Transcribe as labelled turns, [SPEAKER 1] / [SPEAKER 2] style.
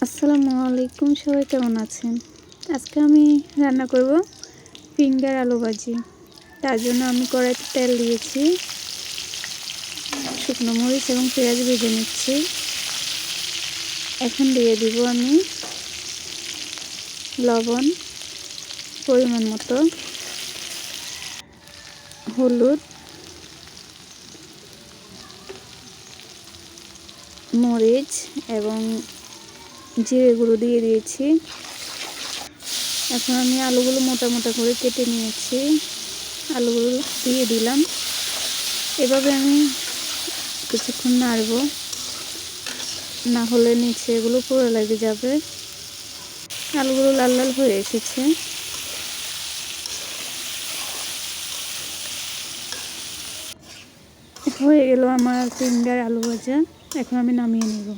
[SPEAKER 1] আসসালামু আলাইকুম, সবাই কেমন আছেন? আজকে আমি রান্না করব ফিঙ্গার আলু ভাজি। তার জন্য আমি কড়াইতে তেল দিয়েছি, শুকনো মরিচ এবং পেঁয়াজ ভেজে নিচ্ছি। এখন দিয়ে দিব আমি লবণ পরিমাণ মতো, হলুদ, মরিচ এবং জিরে গুঁড়ো দিয়ে দিয়েছি। এখন আমি আলুগুলো মোটা মোটা করে কেটে নিয়েছি, আলুগুলো দিয়ে দিলাম। এভাবে আমি কিছুক্ষণ নাড়ব, না হলে নিচে এগুলো পুরো লেগে যাবে। আলুগুলো লাল লাল হয়ে এসেছে। হয়ে গেল আমার ফিঙ্গার আলু ভাজা। এখন আমি নামিয়ে নেব।